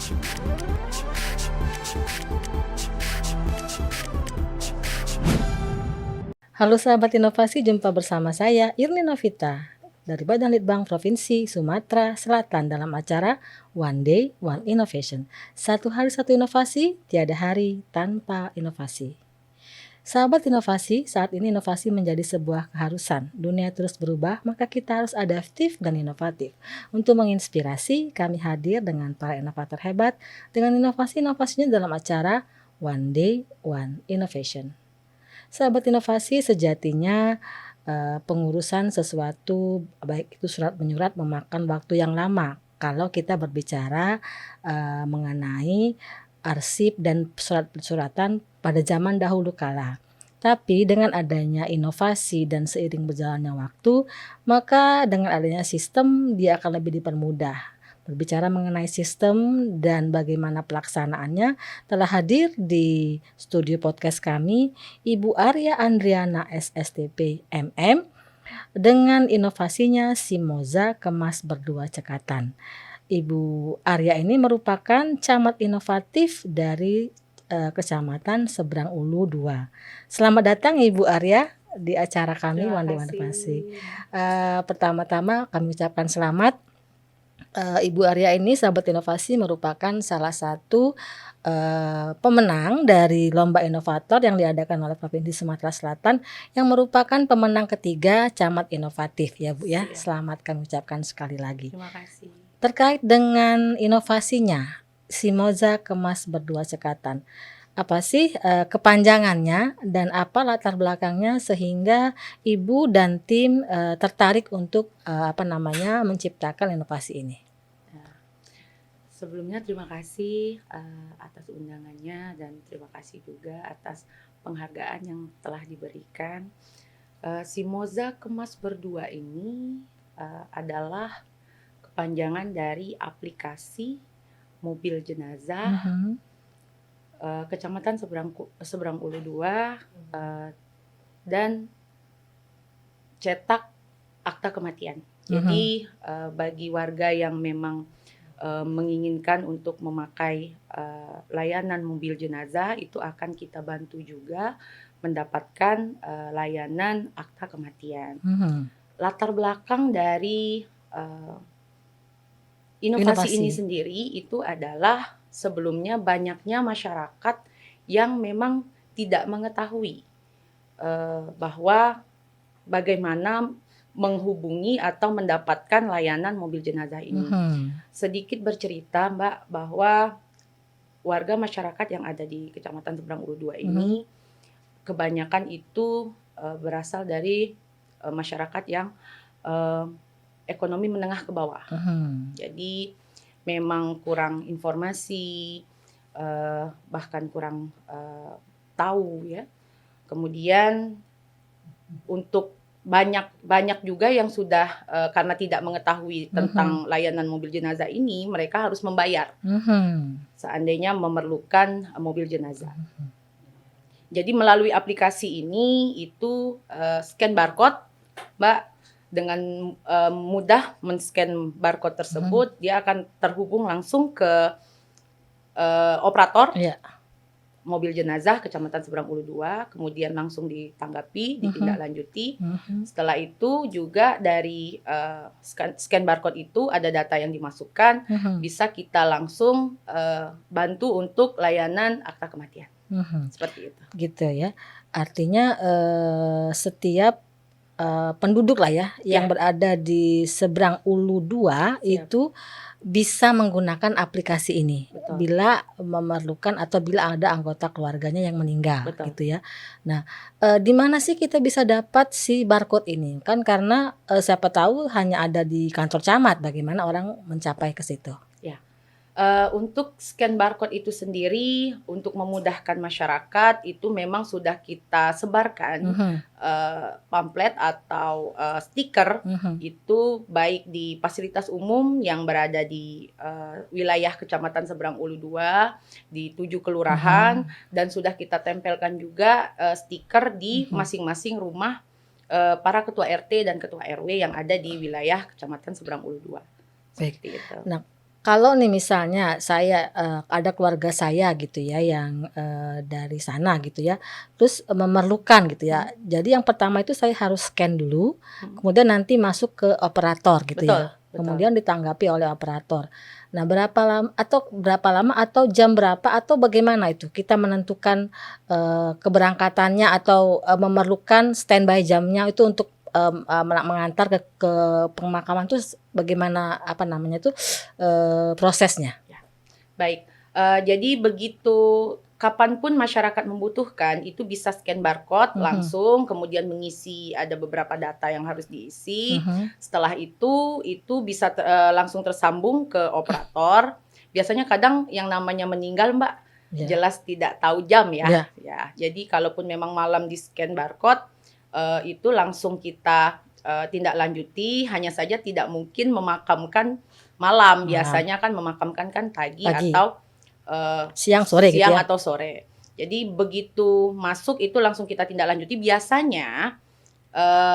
Halo sahabat inovasi, jumpa bersama saya Irni Novita dari Badan Litbang Provinsi Sumatera Selatan dalam acara One Day One Innovation. Satu hari satu inovasi, tiada hari tanpa inovasi. Sahabat inovasi, saat ini inovasi menjadi sebuah keharusan. Dunia terus berubah, maka kita harus adaptif dan inovatif. Untuk menginspirasi, kami hadir dengan para inovator hebat dengan inovasi-inovasinya dalam acara One Day One Innovation. Sahabat inovasi, sejatinya pengurusan sesuatu baik itu surat menyurat memakan waktu yang lama kalau kita berbicara mengenai arsip dan surat-suratan pada zaman dahulu kala. Tapi dengan adanya inovasi dan seiring berjalannya waktu, maka dengan adanya sistem dia akan lebih dipermudah. Berbicara mengenai sistem dan bagaimana pelaksanaannya, telah hadir di studio podcast kami Ibu Arya Andriana SSTP MM dengan inovasinya Simoza Kemas Berdua Cekatan. Ibu Arya ini merupakan camat inovatif dari Kecamatan Seberang Ulu 2. Selamat datang Ibu Arya di acara kami One Day One Inovasi. Pertama-tama kami ucapkan selamat. Ibu Arya ini sahabat inovasi merupakan salah satu pemenang dari lomba inovator yang diadakan oleh Provinsi Sumatera Selatan yang merupakan pemenang ketiga camat inovatif ya Bu ya. Selamat kami ucapkan sekali lagi. Terima kasih. Terkait dengan inovasinya Simoza Kemas Berdua Cekatan, apa sih kepanjangannya dan apa latar belakangnya sehingga Ibu dan tim tertarik untuk menciptakan inovasi ini? Sebelumnya terima kasih atas undangannya dan terima kasih juga atas penghargaan yang telah diberikan. Simoza Kemas Berdua ini adalah kepanjangan dari aplikasi mobil jenazah Kecamatan Seberang Ulu 2 dan cetak akta kematian. Jadi bagi warga yang memang menginginkan untuk memakai layanan mobil jenazah itu akan kita bantu juga mendapatkan layanan akta kematian. Latar belakang dari inovasi ini sendiri itu adalah sebelumnya banyaknya masyarakat yang memang tidak mengetahui bahwa bagaimana menghubungi atau mendapatkan layanan mobil jenazah ini. Sedikit bercerita Mbak bahwa warga masyarakat yang ada di Kecamatan Seberang Ulu 2 ini kebanyakan itu berasal dari masyarakat yang ekonomi menengah ke bawah. Jadi memang kurang informasi, bahkan kurang tahu ya. Kemudian untuk banyak juga yang sudah karena tidak mengetahui tentang layanan mobil jenazah ini, mereka harus membayar seandainya memerlukan mobil jenazah. Jadi melalui aplikasi ini itu scan barcode, Mbak, dengan mudah men-scan barcode tersebut, dia akan terhubung langsung ke operator mobil jenazah Kecamatan Seberang Ulu 2, kemudian langsung ditanggapi, ditindaklanjuti. Setelah itu juga dari scan barcode itu ada data yang dimasukkan, bisa kita langsung bantu untuk layanan akta kematian. Seperti itu. Gitu ya. Artinya setiap penduduk lah ya yang berada di Seberang Ulu 2 itu bisa menggunakan aplikasi ini. Betul. Bila memerlukan atau bila ada anggota keluarganya yang meninggal. Betul. Gitu ya. Nah, di mana sih kita bisa dapat si barcode ini? Kan karena siapa tahu hanya ada di kantor camat, bagaimana orang mencapai ke situ? Ya. Untuk scan barcode itu sendiri untuk memudahkan masyarakat itu memang sudah kita sebarkan pamflet atau stiker itu baik di fasilitas umum yang berada di wilayah Kecamatan Seberang Ulu 2 di 7 kelurahan dan sudah kita tempelkan juga stiker di masing-masing rumah para ketua RT dan ketua RW yang ada di wilayah Kecamatan Seberang Ulu 2. Baik. Seperti itu. Nah, Kalau nih misalnya saya, ada keluarga saya gitu ya yang, dari sana gitu ya, terus, memerlukan gitu ya. Jadi yang pertama itu saya harus scan dulu, Mhm. kemudian nanti masuk ke operator gitu ya, Betul betul. kemudian ditanggapi oleh operator. Nah berapa lama atau jam berapa atau bagaimana itu kita menentukan, keberangkatannya atau, memerlukan standby jamnya itu untuk, mengantar ke pemakaman tuh bagaimana apa namanya tuh, prosesnya? Ya, baik, jadi begitu kapan pun masyarakat membutuhkan, itu bisa scan barcode Mhm, langsung, kemudian mengisi ada beberapa data yang harus diisi. mhm, Setelah itu bisa langsung tersambung ke operator. Biasanya kadang yang namanya meninggal, Mbak, iya, jelas tidak tahu jam ya. iya, Ya, jadi kalaupun memang malam di-scan barcode, itu langsung kita, tindak lanjuti, hanya saja tidak mungkin memakamkan malam, malam, biasanya kan memakamkan kan pagi pagi, atau, siang, sore gitu siang ya? atau sore. Jadi begitu masuk itu langsung kita tindak lanjuti. Biasanya,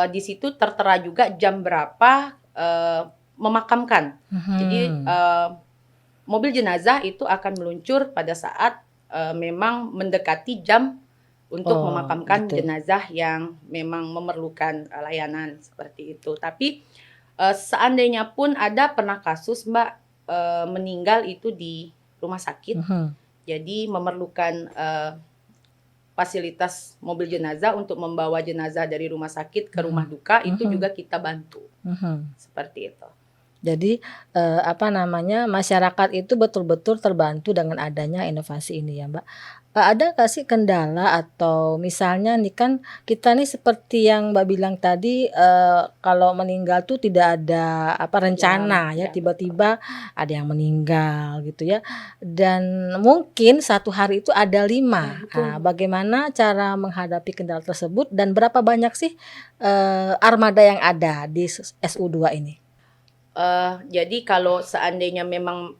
di situ tertera juga jam berapa, memakamkan. Jadi, Mhm, mobil jenazah itu akan meluncur pada saat, memang mendekati jam untuk oh memakamkan gitu, jenazah yang memang memerlukan, layanan seperti itu. Tapi, seandainya pun ada pernah kasus, Mbak, meninggal itu di rumah sakit, mhm, jadi memerlukan, fasilitas mobil jenazah untuk membawa jenazah dari rumah sakit ke rumah mhm, duka, itu mhm, juga kita bantu, mhm. seperti itu. Jadi, apa namanya, masyarakat itu betul-betul terbantu dengan adanya inovasi ini ya, Mbak. Ada nggak sih kendala atau misalnya nih kan kita nih seperti yang Mbak bilang tadi, kalau meninggal tuh tidak ada apa, Jam, rencana ya, ya betul. tiba-tiba ada yang meninggal gitu ya, dan mungkin satu hari itu ada Ya 5. betul, Mbak. Bagaimana cara menghadapi kendala tersebut dan berapa banyak sih, armada yang ada di SU2 ini? Jadi kalau seandainya memang,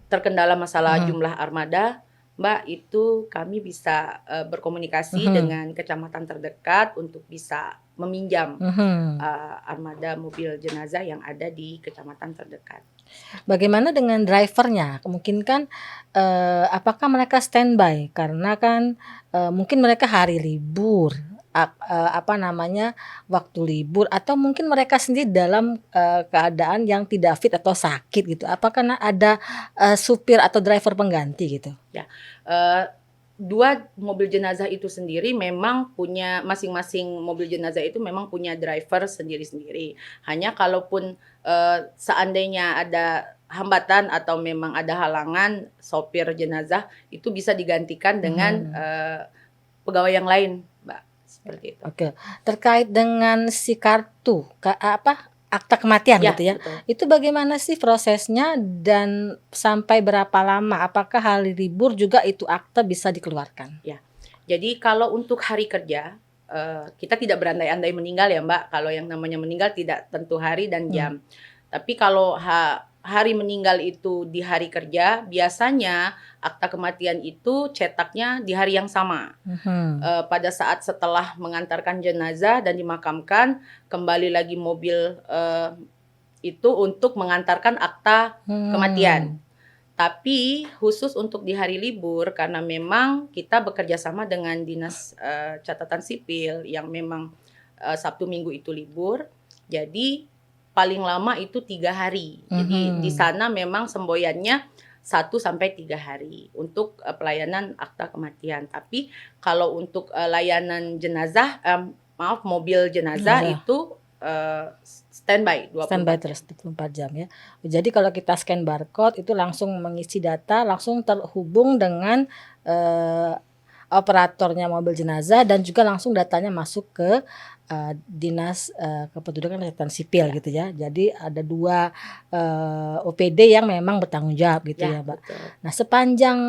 terkendala masalah Mhm. jumlah armada, Mbak, itu kami bisa, berkomunikasi Mhm, dengan kecamatan terdekat untuk bisa meminjam, mhm. armada mobil jenazah yang ada di kecamatan terdekat. Bagaimana dengan driver-nya? Mungkin kan, apakah mereka standby? Karena kan, mungkin mereka hari libur, apa namanya, waktu libur atau mungkin mereka sendiri dalam, keadaan yang tidak fit atau sakit gitu. Apakah ada, supir atau driver pengganti gitu? Ya, eee, 2 mobil jenazah itu sendiri memang punya masing-masing mobil jenazah itu memang punya driver sendiri-sendiri. Hanya kalaupun, seandainya ada hambatan atau memang ada halangan, sopir jenazah itu bisa digantikan dengan, Mhm. pegawai yang lain, Mbak, seperti itu. Oke, terkait dengan si kartu, apa, akta kematian Ya, gitu ya, betul. itu bagaimana sih prosesnya dan sampai berapa lama? Apakah hari libur juga itu akta bisa dikeluarkan? Ya. Jadi kalau untuk hari kerja, kita tidak berandai-andai meninggal ya, Mbak, kalau yang namanya meninggal tidak tentu hari dan Mmm, jam. Tapi kalau hari meninggal itu di hari kerja, biasanya akta kematian itu cetaknya di hari yang sama. mhm, Pada saat setelah mengantarkan jenazah dan dimakamkan, kembali lagi mobil, itu untuk mengantarkan akta kematian. mmm, Tapi khusus untuk di hari libur karena memang kita bekerja sama dengan Dinas, Catatan Sipil yang memang, Sabtu Minggu itu libur, jadi paling lama itu 3 hari. Jadi di mhm, sana memang semboyannya 1 sampai 3 hari untuk, pelayanan akta kematian. Tapi kalau untuk, layanan jenazah, maaf mobil jenazah jenazah, itu, standby standby 24 jam. terus 24 jam ya. Jadi kalau kita scan barcode itu langsung mengisi data, langsung terhubung dengan, eee, operatornya mobil jenazah dan juga langsung datanya masuk ke, Dinas, Kependudukan dan Catatan Sipil Ya gitu ya. Jadi ada 2 OPD yang memang bertanggung jawab gitu ya, ya, Mbak. betul. Nah sepanjang,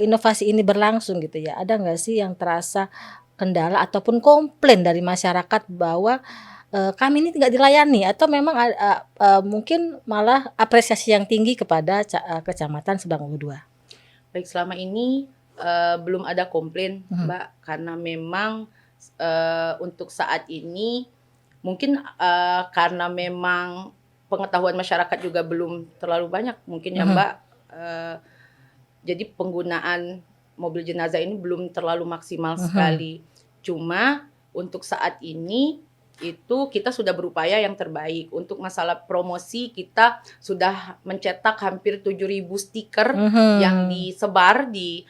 inovasi ini berlangsung gitu ya, ada nggak sih yang terasa kendala ataupun komplain dari masyarakat bahwa, kami ini tidak dilayani atau memang mungkin malah apresiasi yang tinggi kepada Kecamatan Subang Ulu II? Baik, selama ini, belum ada komplain, Mhm, Mbak, karena memang, untuk saat ini mungkin, karena memang pengetahuan masyarakat juga belum terlalu banyak mungkin ya Mbak. Jadi penggunaan mobil jenazah ini belum terlalu maksimal sekali. Cuma untuk saat ini itu kita sudah berupaya yang terbaik. Untuk masalah promosi kita sudah mencetak hampir 7.000 stiker yang disebar di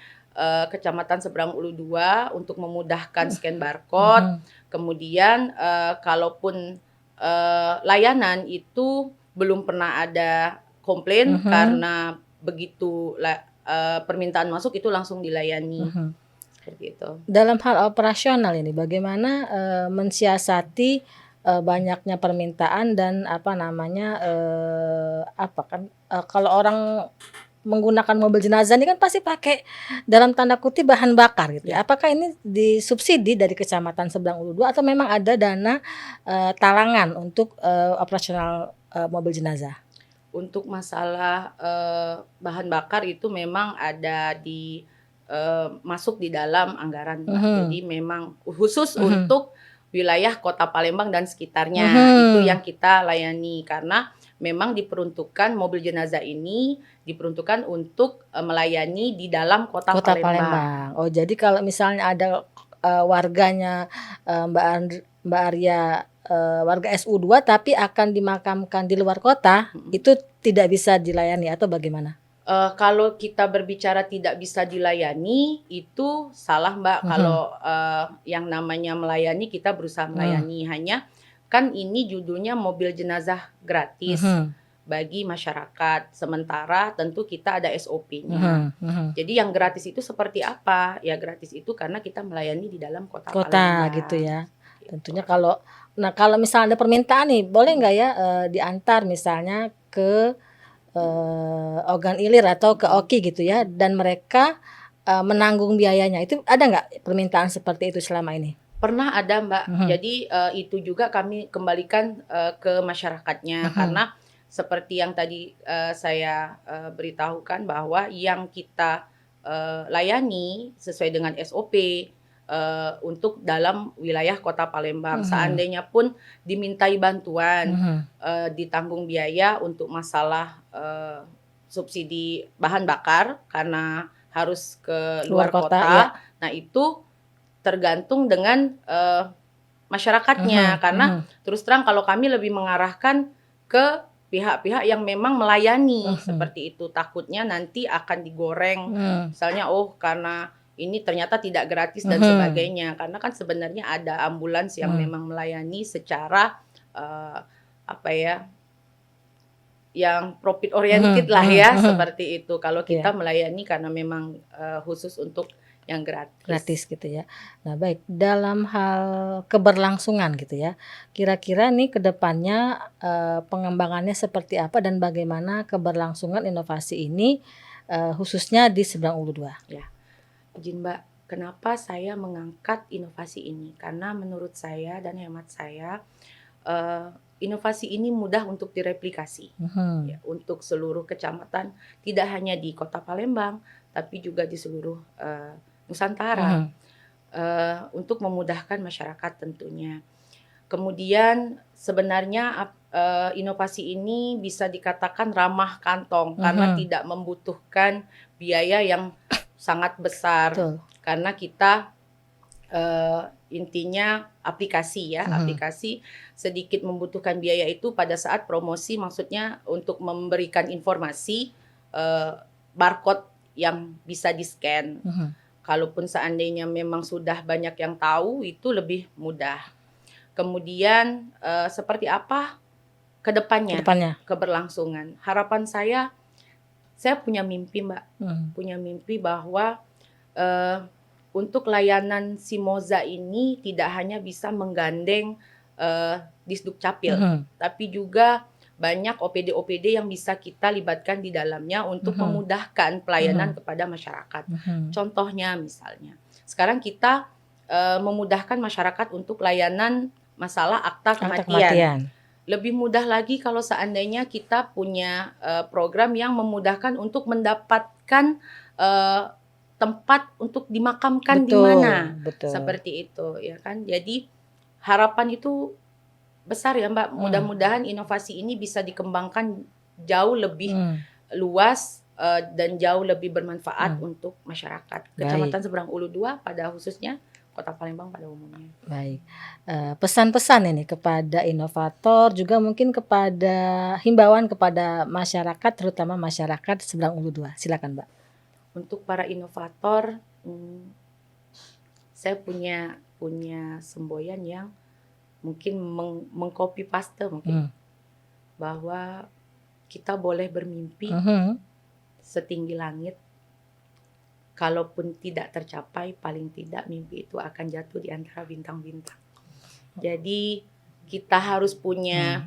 Kecamatan Seberang Ulu 2 untuk memudahkan scan barcode. Kemudian kalaupun layanan itu belum pernah ada komplain karena begitu permintaan masuk itu langsung dilayani. Seperti itu. Dalam hal operasional ini bagaimana mensiasati banyaknya permintaan dan kalau orang menggunakan mobil jenazah ini kan pasti pakai dalam tanda kutip bahan bakar gitu ya. Apakah ini disubsidi dari Kecamatan Seberang Ulu 2 atau memang ada dana talangan untuk operasional mobil jenazah? Untuk masalah bahan bakar itu memang ada masuk di dalam anggaran, Jadi memang khusus untuk wilayah Kota Palembang dan sekitarnya itu yang kita layani karena memang diperuntukkan mobil jenazah ini diperuntukkan untuk melayani di dalam Kota Palembang. Oh, jadi kalau misalnya ada warganya Mbak Arya warga SU2 tapi akan dimakamkan di luar kota, itu tidak bisa dilayani atau bagaimana? Kalau kita berbicara tidak bisa dilayani itu salah Mbak. Kalau yang namanya melayani kita berusaha melayani. Hanya kan ini judulnya mobil jenazah gratis bagi masyarakat. Sementara tentu kita ada SOP-nya. Jadi yang gratis itu seperti apa? Ya gratis itu karena kita melayani di dalam kota Palembang. Gitu ya. Tentunya kalau misalnya ada permintaan nih, boleh nggak ya diantar misalnya ke Ogan Ilir atau ke Oki gitu ya, dan mereka menanggung biayanya. Itu ada nggak permintaan seperti itu selama ini? Pernah ada Mbak. Jadi itu juga kami kembalikan ke masyarakatnya karena seperti yang tadi saya beritahukan bahwa yang kita layani sesuai dengan SOP untuk dalam wilayah Kota Palembang. Seandainya pun dimintai bantuan, ditanggung biaya untuk masalah subsidi bahan bakar karena harus ke luar kota. Ya. Nah itu tergantung dengan masyarakatnya karena terus terang kalau kami lebih mengarahkan ke pihak-pihak yang memang melayani seperti itu. Takutnya nanti akan digoreng, misalnya karena ini ternyata tidak gratis dan sebagainya. Karena kan sebenarnya ada ambulans yang memang melayani secara yang profit oriented lah ya, seperti itu. Kalau kita melayani karena memang khusus untuk yang gratis gitu ya. Nah baik, dalam hal keberlangsungan gitu ya, kira-kira nih kedepannya pengembangannya seperti apa dan bagaimana keberlangsungan inovasi ini khususnya di Seberang Ulu 2? Ya, izin Mbak, kenapa saya mengangkat inovasi ini? Karena menurut saya dan hemat saya inovasi ini mudah untuk direplikasi ya, untuk seluruh kecamatan, tidak hanya di Kota Palembang, tapi juga di seluruh Nusantara untuk memudahkan masyarakat tentunya. Kemudian sebenarnya inovasi ini bisa dikatakan ramah kantong karena tidak membutuhkan biaya yang sangat besar. Betul. Karena kita intinya aplikasi ya, aplikasi sedikit membutuhkan biaya itu pada saat promosi, maksudnya untuk memberikan informasi barcode yang bisa di-scan. Kalaupun seandainya memang sudah banyak yang tahu, itu lebih mudah. Kemudian seperti apa kedepannya keberlangsungan? Harapan saya punya mimpi Mbak, punya mimpi bahwa untuk layanan Simoza ini tidak hanya bisa menggandeng Disduk Capil, tapi juga banyak OPD-OPD yang bisa kita libatkan di dalamnya untuk memudahkan pelayanan kepada masyarakat. Contohnya misalnya, sekarang kita memudahkan masyarakat untuk layanan masalah akta kematian. Lebih mudah lagi kalau seandainya kita punya program yang memudahkan untuk mendapatkan tempat untuk dimakamkan di mana. Seperti itu ya kan. Jadi harapan itu besar ya Mbak. Mudah-mudahan inovasi ini bisa dikembangkan jauh lebih luas dan jauh lebih bermanfaat untuk masyarakat. Kecamatan Seberang Ulu 2 pada khususnya, Kota Palembang pada umumnya. Baik. Pesan-pesan ini kepada inovator, juga mungkin kepada himbauan kepada masyarakat, terutama masyarakat Seberang Ulu 2. Silakan Mbak. Untuk para inovator, saya punya semboyan yang mungkin mengcopy paste mungkin. Bahwa kita boleh bermimpi setinggi langit. Kalaupun tidak tercapai, paling tidak mimpi itu akan jatuh di antara bintang-bintang. Jadi kita harus punya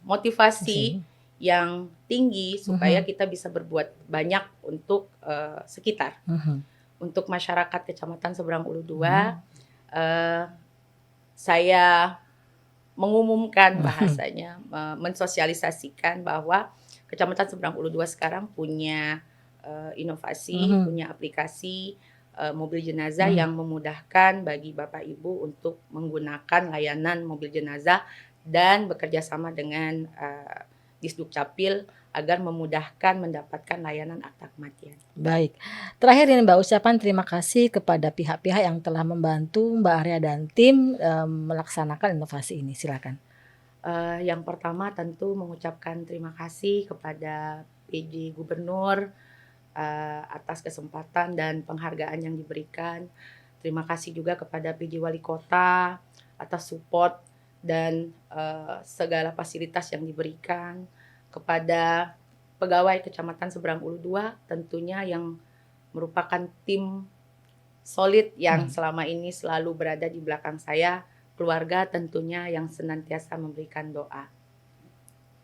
motivasi yang tinggi supaya kita bisa berbuat banyak untuk sekitar. Untuk masyarakat Kecamatan Seberang Ulu 2, saya mengumumkan bahasanya, mensosialisasikan bahwa Kecamatan Seberang Ulu 2 sekarang punya inovasi, punya aplikasi mobil jenazah yang memudahkan bagi Bapak Ibu untuk menggunakan layanan mobil jenazah dan bekerja sama dengan Disduk Capil agar memudahkan mendapatkan layanan akta kematian. Baik. Terakhir ini Mbak, ucapan terima kasih kepada pihak-pihak yang telah membantu Mbak Arya dan tim melaksanakan inovasi ini. Silakan. Yang pertama tentu mengucapkan terima kasih kepada PJ Gubernur atas kesempatan dan penghargaan yang diberikan. Terima kasih juga kepada PJ Wali Kota atas support dan segala fasilitas yang diberikan. Kepada pegawai Kecamatan Seberang Ulu 2 tentunya yang merupakan tim solid yang selama ini selalu berada di belakang saya. Keluarga tentunya yang senantiasa memberikan doa.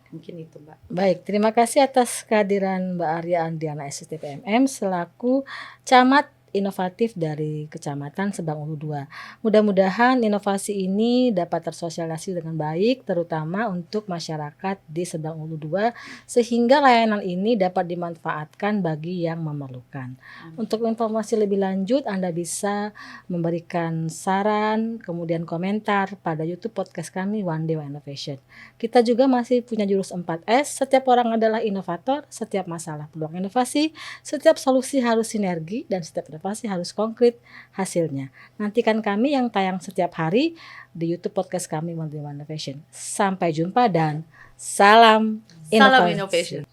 Mungkin itu Mbak. Baik, terima kasih atas kehadiran Mbak Arya Andriana SSTPMM selaku Camat Inovatif dari Kecamatan Seberang Ulu 2. Mudah-mudahan inovasi ini dapat tersosialisasi dengan baik, terutama untuk masyarakat di Seberang Ulu 2, sehingga layanan ini dapat dimanfaatkan bagi yang memerlukan. Untuk informasi lebih lanjut, Anda bisa memberikan saran, kemudian komentar pada YouTube podcast kami One Day One Innovation. Kita juga masih punya jurus 4S, setiap orang adalah inovator, setiap masalah peluang inovasi, setiap solusi harus sinergi, dan setiap inovasi harus konkret hasilnya. Nantikan kami yang tayang setiap hari di YouTube podcast kami One Day One Innovation. Sampai jumpa dan salam Salam Innovation.